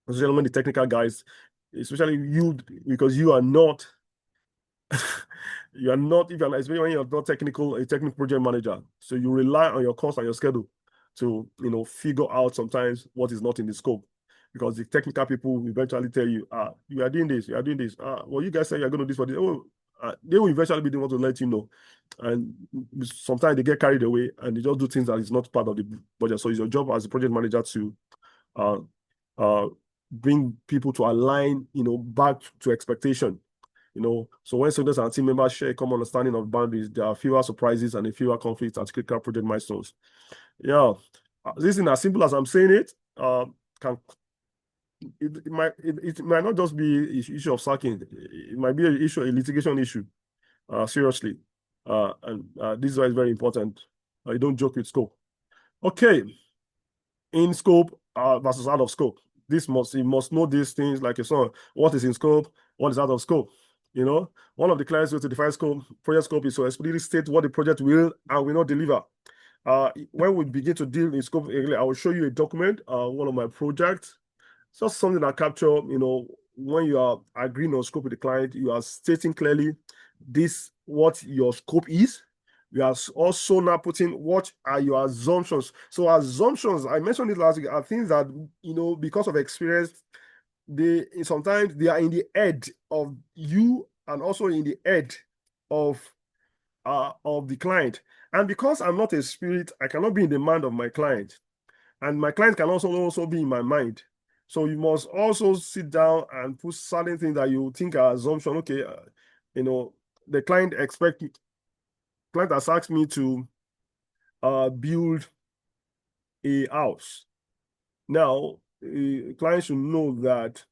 Especially when the technical guys, especially you, because you are not, especially when you're not a technical project manager. So you rely on your cost and your schedule to, figure out sometimes what is not in the scope. Because the technical people will eventually tell you, you are doing this, well, you guys say you're going to do this for this. Oh, they will eventually be the one to let you know. And sometimes they get carried away and they just do things that is not part of the budget. So it's your job as a project manager to bring people to align, back to expectation. So when students and team members share a common understanding of boundaries, there are fewer surprises and fewer conflicts at critical project milestones. Yeah, this is as simple as I'm saying it. It might not just be an issue of sacking. It might be a litigation issue. Seriously. And this is why it's very important. You don't joke with scope. Okay. In scope versus out of scope. You must know these things like a song. What is in scope? What is out of scope? One of the clients way to define project scope is to explicitly state what the project will and will not deliver. When we begin to deal in scope, I will show you a document, one of my projects. It's just something that capture, when you are agreeing on scope with the client, you are stating clearly what your scope is. You are also now putting what are your assumptions. So assumptions, I mentioned it last week, are things that, because of experience, sometimes they are in the head of you and also in the head of the client. And because I'm not a spirit, I cannot be in the mind of my client. And my client can also be in my mind. So you must also sit down and put certain things that you think are assumption. Okay, the client has asked me to build a house. Now, a client should know that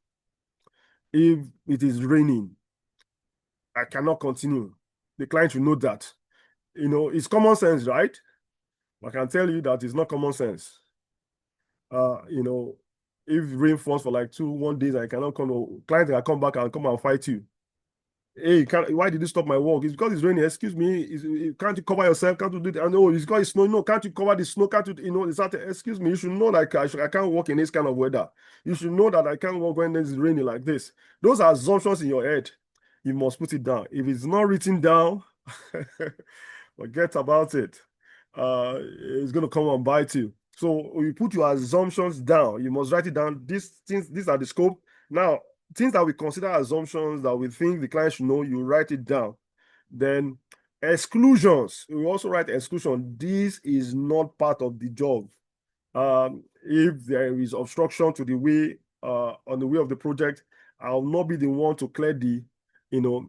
if it is raining, I cannot continue. The client should know that. It's common sense, right? I can tell you that it's not common sense. If rain falls for like 1 day, I cannot come. Client can come back and come and fight you. Hey, why did you stop my work? It's because it's raining. Excuse me. Can't you cover yourself? Can't you do that? I know it's because it's snowing. No, can't you cover the snow? Can't you, is that, excuse me, you should know that I can't work in this kind of weather. You should know that I can't work when it's raining like this. Those are assumptions in your head. You must put it down. If it's not written down, forget about it. It's going to come and bite you. So you put your assumptions down. You must write it down. These are the scope. Now, things that we consider assumptions that we think the client should know, you write it down. Then exclusions, we also write exclusion. This is not part of the job. If there is obstruction to the way on the way of the project, I'll not be the one to clear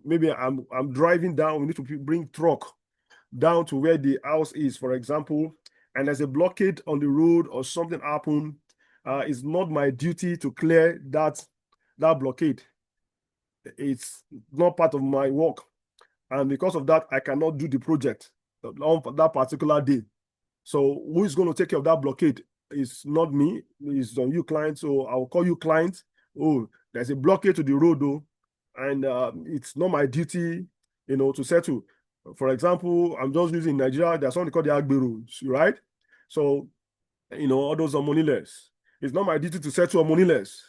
maybe I'm driving down. We need to bring truck down to where the house is, for example, and there's a blockade on the road or something happened. It's not my duty to clear that blockade. It's not part of my work. And because of that, I cannot do the project on that particular day. So who is going to take care of that blockade? It's not me. It's on you, client. So I'll call you, client. Oh, there's a blockade to the road, though, and it's not my duty, to settle. For example, I'm just using Nigeria. There's something called the Agbe rules, right? So, all those are moneyless. It's not my duty to settle on moneyless.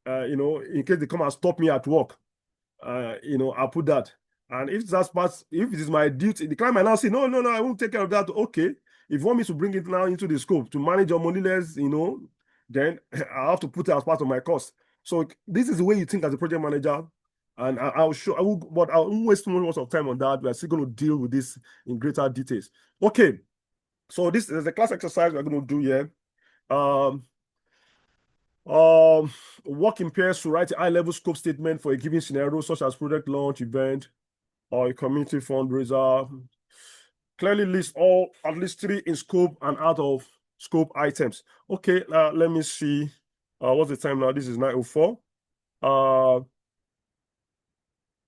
In case they come and stop me at work, I'll put that. And if it is my duty, the client might now say, no, no, no, I won't take care of that. Okay. If you want me to bring it now into the scope to manage your moneyless, then I have to put it as part of my cost. So this is the way you think as a project manager. And I'll show, but I won't waste too much of time on that. We're still going to deal with this in greater details. Okay. So this is a class exercise we're going to do here. Um, um, Work in pairs to write a high-level scope statement for a given scenario, such as project launch, event, or a community fundraiser. Clearly list all at least 3 in scope and out of scope items. Okay, let me see. What's the time now? This is 9:04. Uh,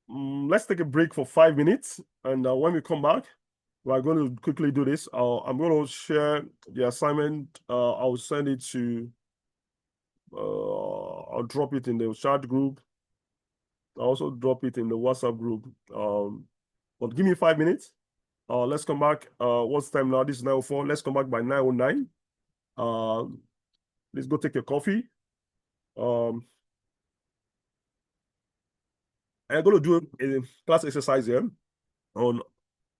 let's take a break for 5 minutes, and when we come back, we're going to quickly do this. I'm going to share the assignment. I'll send it to. I'll drop it in the chat group. I'll also drop it in the WhatsApp group. But give me 5 minutes. Let's come back. What's the time now? This is 9:04. Let's come back by 9:09. Let's go take a coffee. I'm going to do a class exercise here on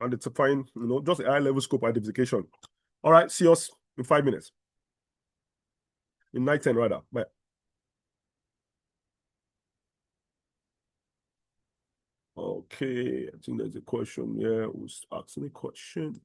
identifying, just a high-level scope identification. All right, see us in 5 minutes. In 9:10 rather. Bye. Okay, I think there's a question here. Who's asking a question?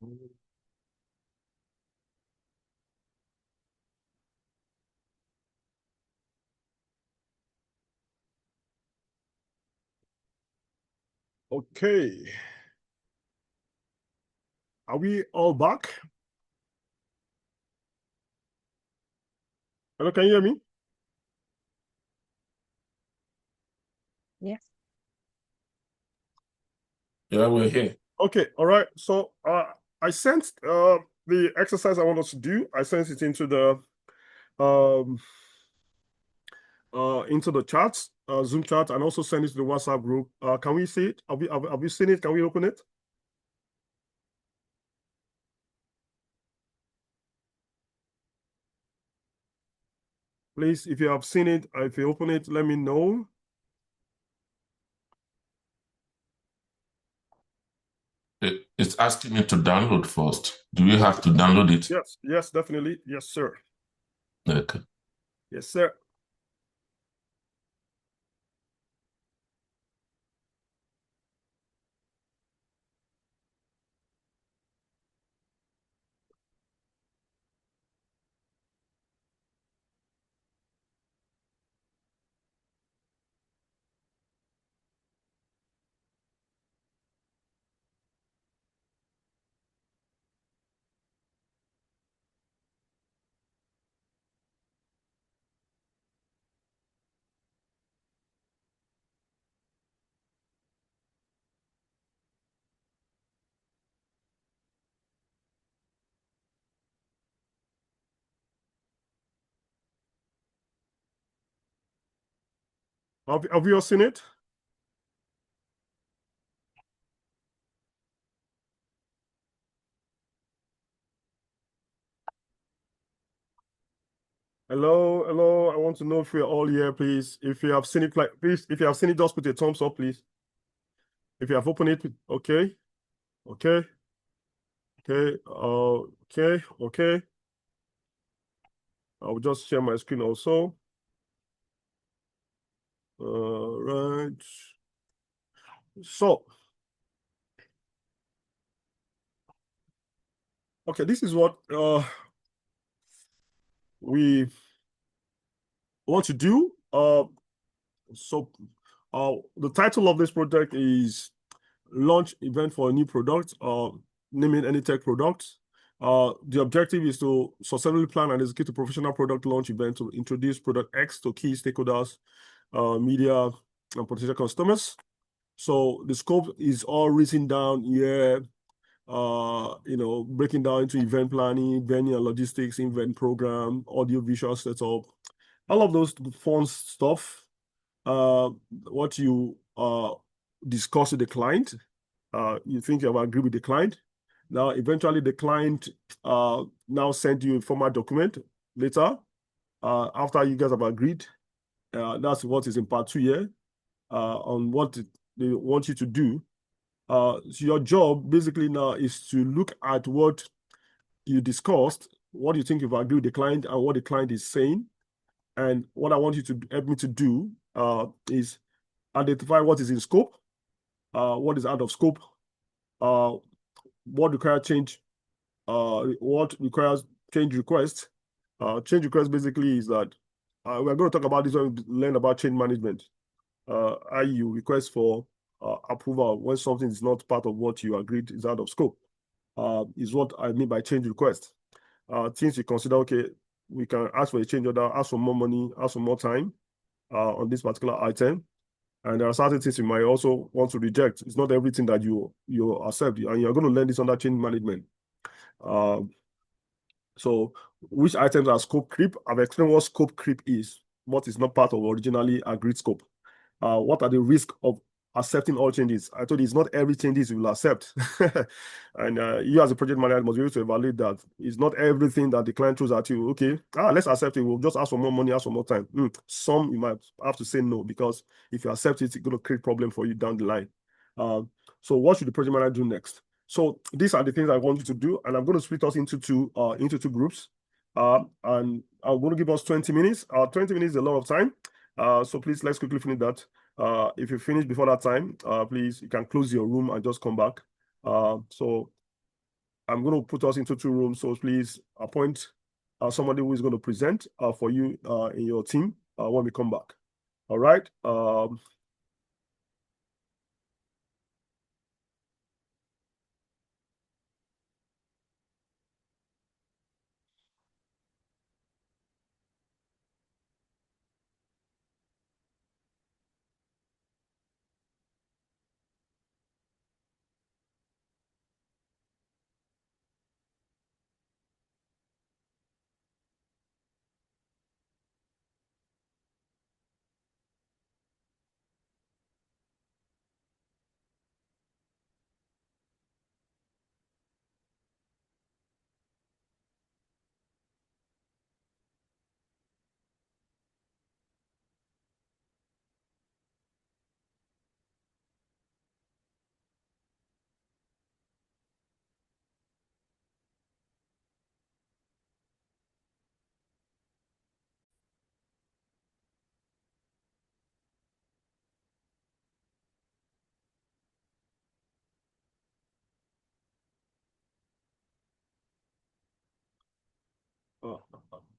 Okay. Are we all back? Hello, can you hear me? Yes. Yeah, we're here. Okay, all right. So I sent the exercise I want us to do. I sent it into the chats, Zoom chat, and also send it to the WhatsApp group. Can we see it? Have we seen it? Can we open it? Please, if you have seen it, if you open it, let me know. It's asking me to download first. Do you have to download it? Yes, definitely. Yes, sir. Okay. Yes, sir. Have you all seen it? Hello, hello. I want to know if we're all here, please. If you have seen it, please, if you have seen it, just put a thumbs up, please. If you have opened it, okay, okay, okay, okay. I'll just share my screen also. Right. So, okay, this is what we want to do. So, the title of this project is Launch Event for a New Product, naming any tech product. The objective is to successfully plan and execute a professional product launch event to introduce product X to key stakeholders, media, and potential customers. So the scope is all written down here, breaking down into event planning, venue and logistics, event program, audio visual setup, all of those fun stuff. What you discuss with the client, you think you have agreed with the client. Now, eventually, the client now send you a formal document later after you guys have agreed. That's what is in part 2 here on what they want you to do. So your job basically now is to look at what you discussed, what you think you've agreed with the client, and what the client is saying. And what I want you to help me to do is identify what is in scope, what is out of scope, what requires change, what requires change request. Change request basically is that we're going to talk about this when we learn about change management. You request for approval when something is not part of what you agreed is out of scope. Is what I mean by change request. Things you consider, okay, we can ask for a change order, ask for more money, ask for more time on this particular item. And there are certain things you might also want to reject. It's not everything that you accept, and you're going to learn this under change management. So which items are scope creep? I've explained what scope creep is, what is not part of originally agreed scope. What are the risks of accepting all changes? I told you it's not every changes you will accept. And you as a project manager must be able to evaluate that. It's not everything that the client throws at you. Okay, let's accept it. We'll just ask for more money, ask for more time. Some you might have to say no, because if you accept it, it's going to create problem for you down the line. So what should the project manager do next? So these are the things I want you to do, and I'm going to split us into two groups. And I'm going to give us 20 minutes. 20 minutes is a lot of time. So please, let's quickly finish that. If you finish before that time, please, you can close your room and just come back. So I'm going to put us into 2 rooms. So please appoint somebody who is going to present for you in your team when we come back. All right.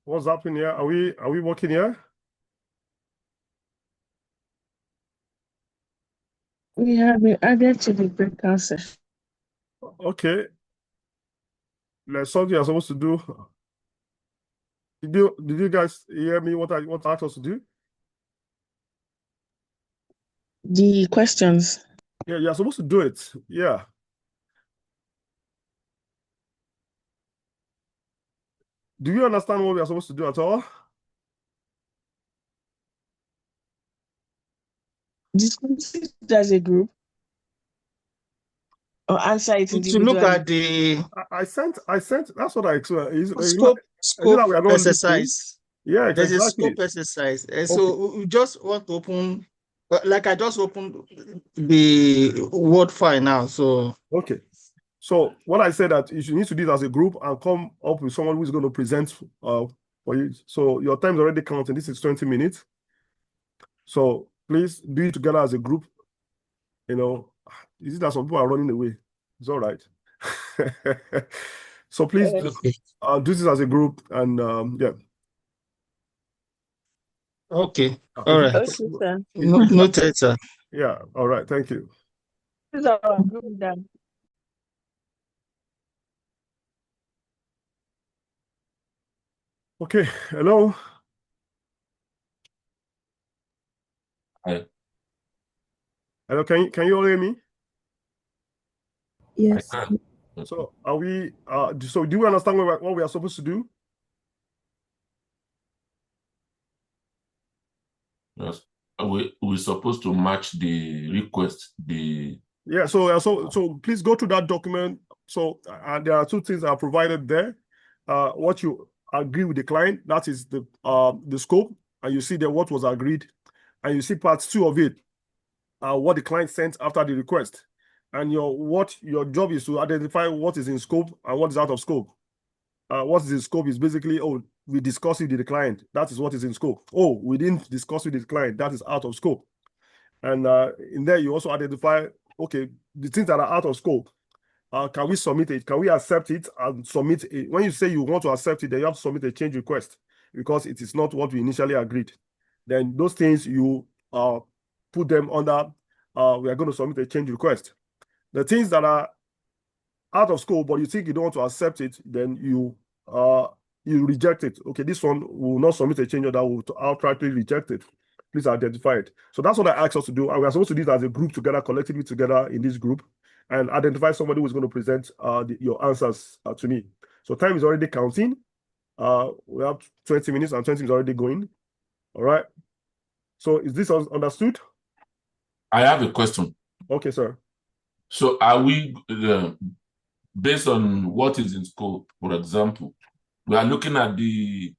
What's happening here? Are we working here? We have been added to the breakout session. Okay. There's something you're supposed to do. Did you guys hear me? What I asked us to do? The questions. Yeah, you're supposed to do it. Yeah. Do you understand what we are supposed to do at all? Discuss it as a group or answer it To individually. look at the I sent. That's what I explained. Is it scope that we are not listening? exercise. Yeah, There's exactly. a scope exercise. And Okay. so we just want to open, like I just opened the Word file now. So Okay. So what I said that you need to do it as a group and come up with someone who's going to present for you. So your time is already counting. This is 20 minutes. So please do it together as a group. You know, is it that some people are running away? It's all right. So please do this as a group and yeah. okay. All right. Okay, sir. Noted, sir. Yeah, all right. Thank you. This is our group then. Okay, hello. Hi. Hello, can you all hear me? Yes. I can. So are we so do you understand what we are supposed to do? Yes. We're supposed to match the request. Yeah, so please go to that document. So there are 2 things that are provided there. What you agree with the client, that is the scope, and you see there what was agreed, and you see part 2 of it, what the client sent after the request, and your job is to identify what is in scope and what is out of scope. What is in scope is basically, oh, we discussed it with the client. That is what is in scope. Oh, we didn't discuss it with the client. That is out of scope. And in there, you also identify, okay, the things that are out of scope. Can we submit it? Can we accept it and submit it? When you say you want to accept it, then you have to submit a change request because it is not what we initially agreed. Then those things you put them under, we are going to submit a change request. The things that are out of scope, but you think you don't want to accept it, then you reject it. Okay, this one will not submit a change order, will outrightly reject it. Please identify it. So that's what I asked us to do. And we are supposed to do it as a group together, collectively together in this group, and identify somebody who is going to present your answers to me. So time is already counting. We have 20 minutes and 20 minutes already going. All right. So is this understood? I have a question. Okay, sir. So are we, based on what is in scope, for example, we are looking at the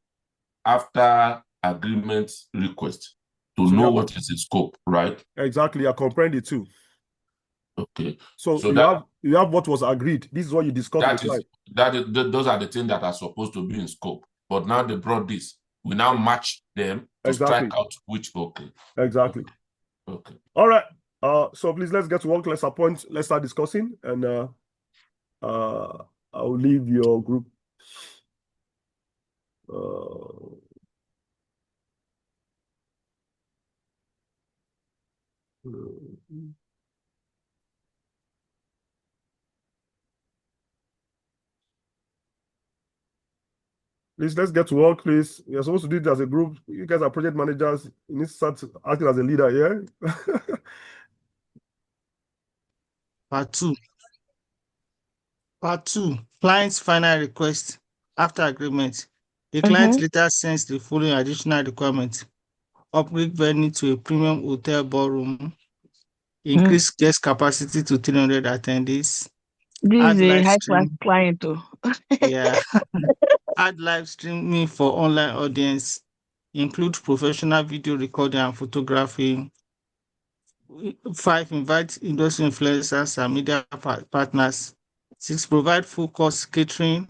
after agreement request to know what is in scope, right? Exactly. I comprehend it too. Okay. So you have what was agreed. This is what you discussed with the client. Those are the things that are supposed to be in scope. But now they brought this. We now match them to strike out which. Okay. Exactly. Okay. All right. So please let's get to work. Let's start discussing. And I'll leave your group. Please, let's get to work, please. You're supposed to do it as a group. You guys are project managers. You need to start acting as a leader, yeah? Part 2. Part 2. Client's final request after agreement. The client later sends the following additional requirement: upgrade venue to a premium hotel ballroom, increase guest capacity to 300 attendees, This add is a live high class stream. client too. Yeah. Add live streaming for online audience, include professional video recording and photography. 5, invite industry influencers and media partners. 6, provide full course catering.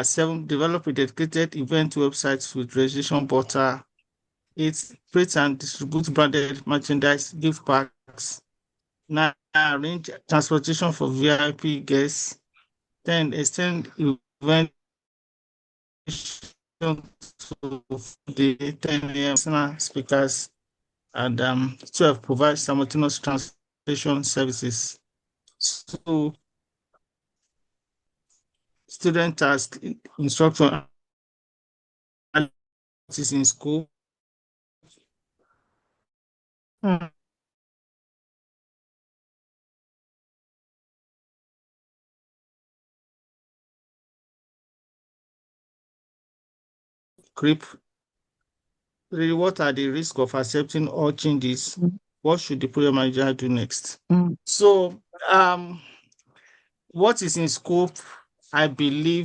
7, develop a dedicated event website with registration portal. 8, create and distribute branded merchandise, gift packs. 9, arrange transportation for VIP guests. 10, extend event to the 10 a.m. speakers. And 12, provide simultaneous translation services. So, student task, instructor is in school. Creep. 3, what are the risks of accepting all changes? What should the project manager do next? So, what is in scope, I believe,